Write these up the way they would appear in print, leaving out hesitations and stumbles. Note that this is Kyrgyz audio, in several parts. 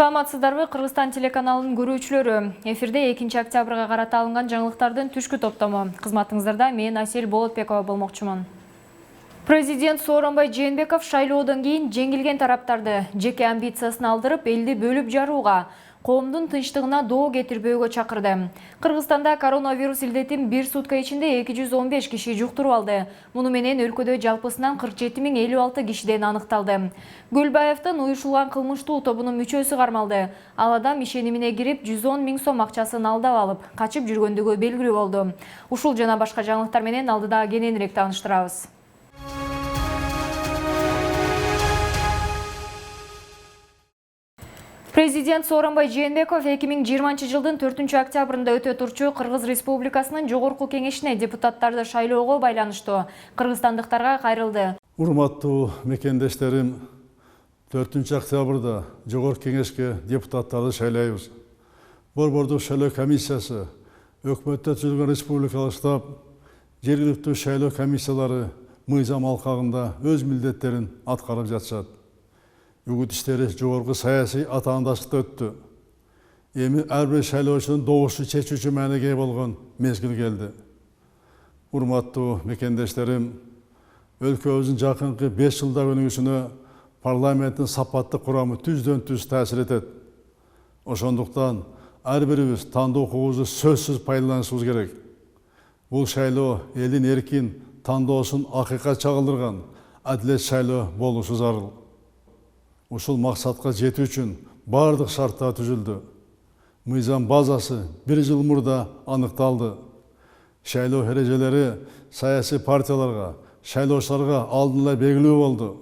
Саламатсыздарбы, Кыргызстан телеканалынын көрүүчүлөрү. Эфирде 2 октябрга карата алынган жаңылыктардын түшкү топтому. Кызматыңыздарда мен Асель Болотбекова болмокчумун. Президент Сооронбай Жээнбеков шайлоодон кийин жеңилген тараптарды жеке амбициясын алдырып, элди бөлүп жарууга, коомдун тынчтыгына доо кетирбөөгө чакырды. Кыргызстанда коронавирус илдетин бир сутка ичинде 215 киши жуктуруп алды. Муну менен өлкөдө жалпысынан 47.056 кишиден аныкталды. Гөлбаевдин уюшулган кылмыштуу тобунун мүчөсү кармалды. Ал адам ишенимине кирип 110 000 сом акчасын алдап алып, качып жүргөндүгү белгилүү болду. Ушул жана башка жаңылыктар менен алдыда кененирээк тааныштырабыз. Президент Сооронбай Жээнбеков 2020 жылдын 4 октябрында өтө турчу Кыргыз Республикасынын жогорку кеңешине депутаттарды шайлоого байланыштуу кыргызстандыктарга кайрылды. Урматтуу мекендештерим, 4 октябрда жогорку кеңешке депутаттарды шайлайбыз. Борбордук шайлоо комиссиясы, өкмөттө түзүлгөн республикалык штаб, жергиликтүү шайлоо комиссиялары мыйзам алкагында өз милдеттерин аткарып жатышат. Үгүт иштери жогорку саясий атаандаштыкта өттү. Эми ар бир шайлоочунун добушу чечүүчү мааниге болгон мезгил келди. Урматтуу мекендештерим, өлкөбүздүн жакынкы 5 жылдагы өнүгүүсүнө парламенттин сапаттык курамы түздөн түз таасир этет. Ошондуктан ар бирибиз тандоо укугубузду сөзсүз пайдаланышыбыз керек. Бул шайлоо элдин эркин тандоосун акыйкат чагылдырган адилет шайлоо болушу зарыл. Ушул максатка жетүү үчүн бардык шарттар түзүлдү. Мыйзам базасы 1 жыл мурда аныкталды. Шайлоо эрежелери саясий партияларга, шайлоочуларга алдын ала белгилүү болду.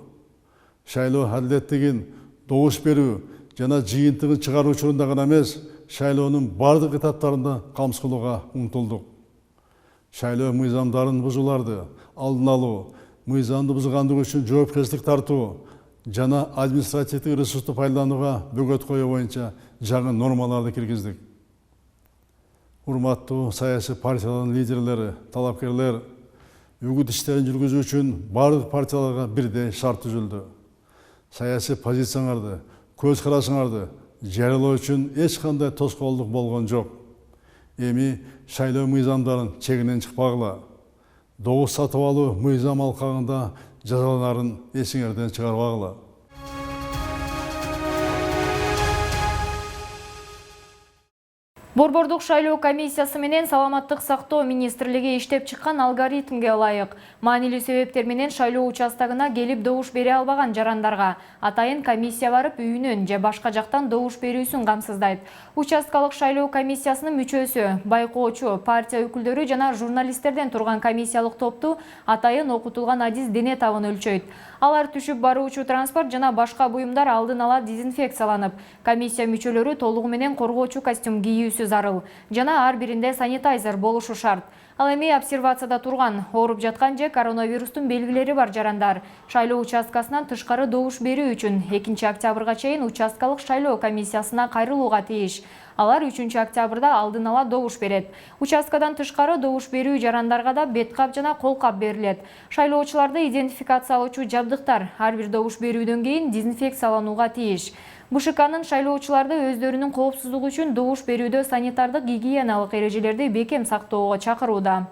Шайлоо адилеттигин добуш берүү жана жыйынтыгын чыгаруу учурунда гана эмес, шайлоонун бардык этаптарында камсыздоого умтулдук. Шайлоо мыйзамдарын бузууларды алдын алуу, мыйзамды бузгандык үчүн жоопкерчилик тартуу жана административдик ресурсту пайдаланууга бөгөт коюу боюнча жаңы нормаларды киргиздик. Урматтуу саясий партиялардын лидерлери, талапкерлер, үгүт иштерин жүргүзүү үчүн бардык партияларга бирдей шарт түзүлдү. Саясий позицияңарды, көз карашыңарды жарыялоо үчүн эч кандай тоскоолдук болгон жок. Эми шайлоо мыйзамдарын чегинен чыкпагыла. Добуш сатып алуу мыйзам алкагында жазаланарын эсиңерден чыгарбагыла. Борбордук шайлоо комиссиясы менен Саламаттык сактоо министрлиги иштеп чыккан алгоритмге ылайык маанилүү себептер менен шайлоо участогуна келип добуш бере албаган жарандарга атайын комиссия барып үйүнөн же башка жактан добуш берүүсүн камсыздайт. Участкалык шайлоо комиссиясынын мүчөсү, байкоочу, партия өкүлдөрү жана журналисттерден турган комиссиялык топту атайын окутулган адис дене табын өлчөйт. Алар түшүп баруучу транспорт жана башка буюмдар алдын ала дезинфекцияланып, комиссия мүчөлөрү толугу менен коргоочу костюм кийүүсү зарыл жана ар биринде санитайзер болушу шарт. Ал эми обсервацияда турган, ооруп жаткан же коронавирустун белгилери бар жарандар шайлоо участкасынан тышкары добуш берүү үчүн 2 октябрга чейин участкалык шайлоо комиссиясына кайрылууга тийиш. Алар 3 октябрда алдын ала добуш берет. Участкадан тышкары добуш берүү жарандарга да беткап жана колкап берилет. Шайлоочуларды идентификациялоочу жабдыктар ар бир добуш берүүдөн кийин дезинфекцияланууга тийиш. БШКнын шайлоочуларды өздөрүнүн коопсуздугу үчүн добуш берүүдө санитардык гигиеналык эрежелерди бекем сактоого чакырууда.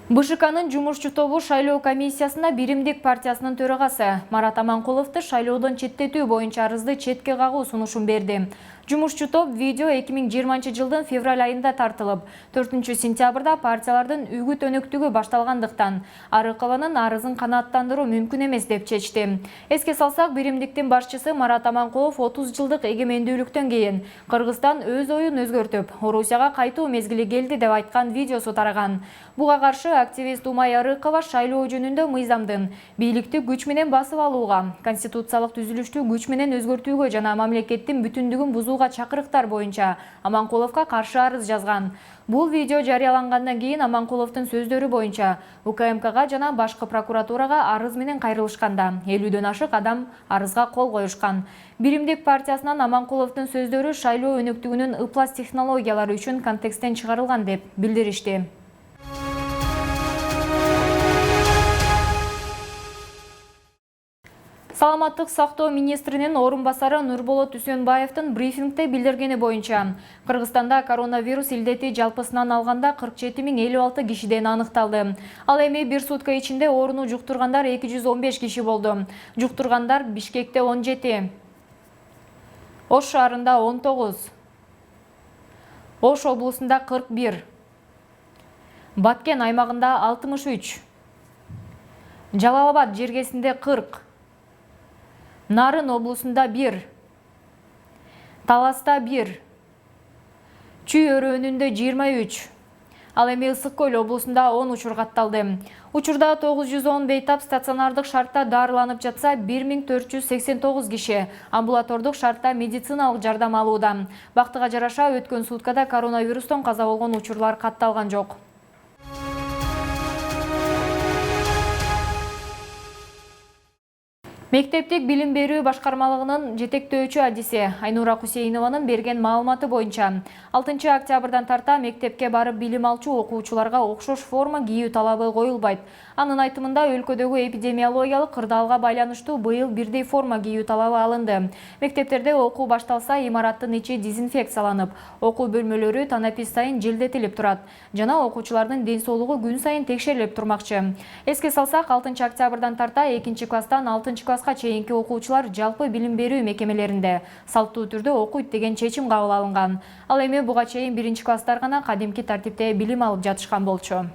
БШКнын жумушчу тобу шайлоо комиссиясында Биримдик партиясынын төрагасы Марат Аманкуловду шайлоодон четтетүү боюнча арызды четке кагуу сунушун берди. Жумушчу топ видео 2020 жылдын февраль айында тартылып, 4 сентябрда партиялардын үгүт өнөктүгү башталгандыктан АРКБнын арызын канааттандыруу мүмкүн эмес деп чечти. Эске салсак, Биримдиктин башчысы Марат Аманкулов 30 жылдык эгемендүүлүктөн кийин Кыргызстан өз оюн өзгөртүп, Орусияга кайтуу мезгили келди деп айткан видеосу тараган. Буга каршы активист Умай Арыкова шайлоо жөнүндө мыйзамдын бийликти күч менен басып алууга, конституциялык түзүлүштү күч менен өзгөртүүгө жана мамлекеттин бүтүндүгүн бузууга чакырыктар боюнча Аманкуловго каршы арыз жазган. Бул видео жарыялангандан кийин Аманкуловдун сөздөрү боюнча УКМКга жана башкы прокуратурага арыз менен кайрылышканда 50дөн ашык адам арызга кол коюшкан. Биримдик партиясынан Аманкуловдун сөздөрү шайлоо өнөктүгүнүн ыплас технологиялары үчүн контексттен чыгарылган деп билдиришти. Саламаттык сактоо министринин орун басары Нурболот Үсөнбаевдин брифингде билдиргени боюнча, Кыргызстанда коронавирус илдети жалпысынан алганда 47.056 кишиден аныкталды. Ал эми бир сутка ичинде ооруну жуктургандар 215 киши болду. Жуктургандар Бишкекте 17, Ош шаарында 19, Ош облусунда 41, Баткен аймагында 63, Жалал-Абад жергесинде 40, Нарын облусунда 1, Таласта 1, Чүй өрөөнүндө 23, ал эми Ысык Көл облусунда 10 учур катталды. Учурда 910 бейтап стационардык шартта дарыланып жатса, 1489 киши амбулатордук шартта медициналык жардам алууда. Бактыга жараша өткөн суткада коронавирустан каза болгон учурлар катталган жок. Мектептик билим берүү башкармалыгынын жетектөөчү адиси Айнура Кусейнованын берген маалыматы боюнча, 6 октябрдан тарта мектепке барып билим алчу окуучуларга окшош форма кийүү талабы коюлбайт. Анын айтымында өлкөдөгү эпидемиологиялык кырдаалга байланыштуу быйыл бирдей форма кийүү талабы алынды. Мектептерде окуу башталса, имараттын ичи дезинфекцияланып, окуу бөлмөлөрү танапис сайын желдетилип турат жана окуучулардын ден соолугу күн сайын текшерилип турмакчы. Эске салсак, 6 октябрдан тарта 2-класстан 6-класска чейинки окуучулар жалпы билим берүү мекемелеринде салттуу түрдө окуйт деген чечим кабыл алынган. Ал эми буга чейин 1-класстар гана кадимки тартипте билим алып жатышкан болчу.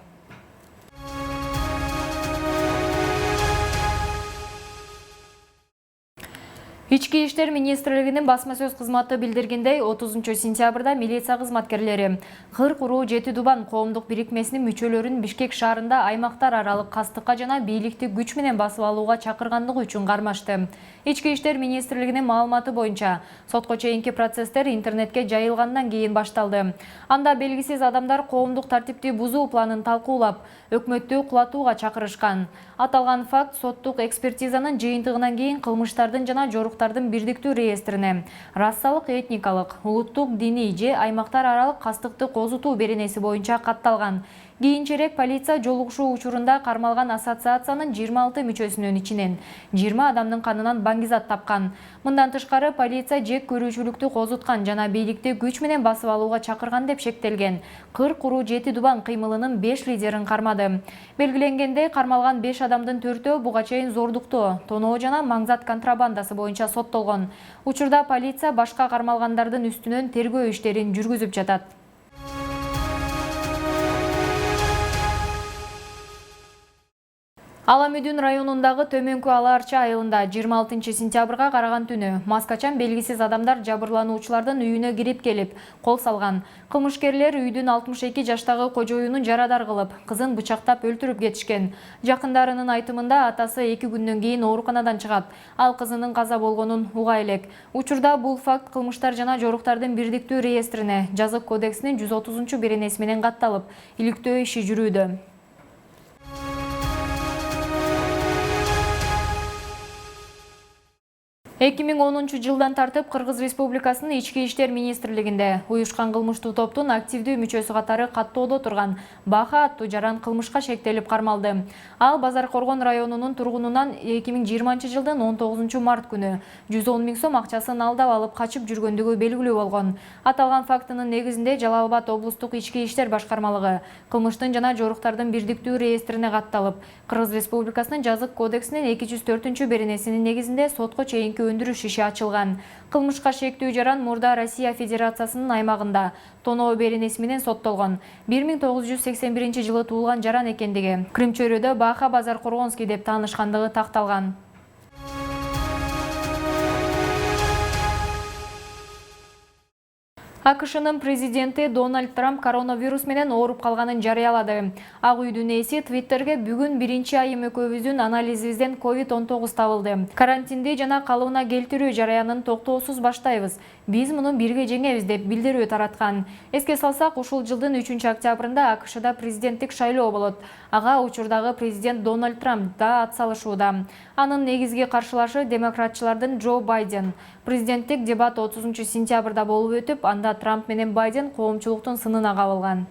Ички иштер министрлигинин басма сөз кызматы билдиргендей, 30-сентябрда милиция кызматкерлери Кыр куруу Жети Дубан коомдук бирикмесинин мүчөлөрүн Бишкек шаарында аймактар аралык кастыкка жана бийликти күч менен басып алууга чакыргандыгы үчүн кармашты. Ички иштер министрлигинин маалыматы боюнча, сотко чейинки процесстер интернетке жайылгандан кийин башталды. Анда белгисиз адамдар коомдук тартипти бузуу планын талкуулап, өкмөттү кулатууга чакырышкан. Аталган факт соттук экспертизанын жыйынтыгынан кийин кылмыштардын жана жоруктардын бирдиктүү реестрине расалык, этникалык, улуттук, диний же аймактар аралык кастыкты козутуу беренеси боюнча катталган. Кийинчерээк полиция жолугушуу учурунда кармалган ассоциациянын 26 мүчөсүнүн ичинен 20 адамдын канынан баңгизат тапкан. Мындан тышкары полиция жек көрүүчүлүктү козуткан жана бийликти күч менен басып алууга чакырган деп шектелген. Кыр куруу Жети Дубан кыймылынын 5 лидерин кармады. Белгиленгендей, кармалган 5 адамдын 4-өө буга чейин зордуктоо, тоноо жана маңзат контрабандасы боюнча соттолгон. Учурда полиция башка кармалгандардын үстүнөн тергөө иштерин жүргүзүп жатат. Ала Мүдүн районундагы Төмөнкү Ала Арча айылында 26 сентябрга караган түнү маскачан белгисиз адамдар жабырлануучулардын үйүнө кирип келип, кол салган. Кылмышкерлер үйдүн 62 жаштагы кожоюнун жарадар кылып, кызын бычактап өлтүрүп кетишкен. Жакындарынын айтымында атасы 2 күндөн кийин ооруканадан чыгат, ал кызынын каза болгонун уга элек. Учурда бул факт кылмыштар жана жоруктардын бирдиктүү реестрине жазык кодексинин 130-беренеси менен катталып, иликтөө иши жүрүүдө. 2010 жылдан тартып Кыргыз Республикасынын Ички иштер министрлигинде уюшкан кылмыштуу топтун активдүү мүчөсү катары каттоодо турган Баха аттуу жаран кылмышка шектелип кармалды. Ал Базаркоргон районунун тургунунан 2020 жылдын 19 март күнү 110 000 сом акчасын алдап алып качып жүргөндүгү белгилүү болгон. Аталган фактынын негизинде Жалал-Абад облустук Ички иштер башкармалыгы кылмыштын жана жоруктардын бирдиктүү реестрине катталып, Кыргыз Республикасынын жазык кодексинин 204-беренесинин негизинде сотко чейинки өндүрүш иши ачылган. Кылмышка шектүү жаран мурда Россия Федерациясынын аймагында тоноо беренеси менен соттолгон. 1981 жылы туулган жаран экендиги, Крымчөрөдө Баха Базаркоргонский деп таанышкандыгы такталган. АКШнын президенти Дональд Трамп коронавирус менен ооруп калганын жарыялады. Ак үйдүн ээси Твиттерге бүгүн 1-айым экөөбүздүн анализибизден COVID-19 табылды. Карантинди жана калыбына келтирүү жараянын токтоосуз баштайбыз. Биз муну бирге жеңебиз деп билдирүү тараткан. Эске салсак, ушул жылдын 3 октябрында АКШда президенттик шайлоо болот. Ага учурдагы президент Дональд Трамп да атсалышууда. Анын негизги каршылашы демократчылардын Джо Байден. Президенттик дебат 30 сентябрда болуп өтүп, анда Трамп менен Байден коомчулуктун сынына кабылган.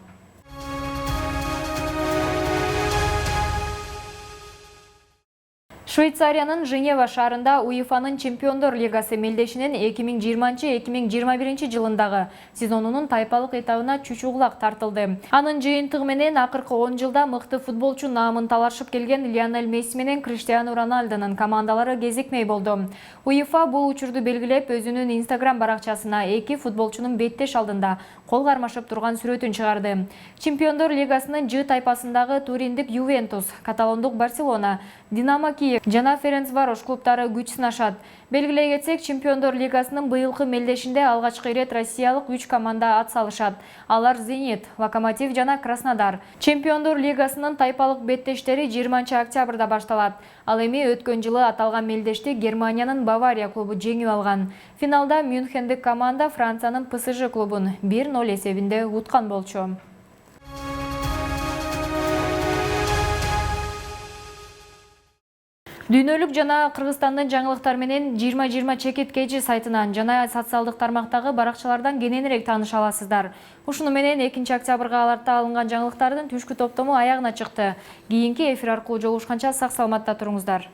Швейцариянын Женева шаарында УЕФАнын Чемпиондор лигасы мелдешинин 2020-2021 жылындагы сезонунун тайпалык этабына чучугулак тартылды. Анын жыйынтыгы менен акыркы 10 жылда мыкты футболчу наамын талашып келген Лионель Месси менен Криштиану Роналдонун командалары кезикмей болду. УЕФА бул учурду белгилеп, өзүнүн Instagram баракчасына эки футболчунун беттеш алдында кол кармашып турган сүрөтүн чыгарды. Чемпиондор лигасынын Ж тайпасындагы туриндик Ювентус, каталондук Барселона, Динамо Киев жана Ференцварош клубтары күч сынашат. Белгилей кетсек, Чемпиондор лигасынын быйылкы мелдешинде алгачкы ирет россиялык 3 команда ат салышат. Алар Зенит, Локомотив жана Краснодар. Чемпиондор лигасынын тайпалык беттештери 20 октябрда башталат. Ал эми өткөн жылы аталган мелдешти Германиянын Бавария клубу жеңип алган. Финалда Мюнхендик команда Франциянын ПСЖ клубун 1-0 эсебинде уткан болчу. Дүйнөлүк жана Кыргызстандын жаңылыктар менен 2020 чекит кежи сайтынан жана социалдык тармактагы баракчалардан кененирээк тааныша аласыздар. Ушуну менен 2 октябрга аларта алынган жаңылыктардын түшкү топтому аягына чыкты. Кийинки эфир аркылуу жолугушканча сак саламатта туруңуздар.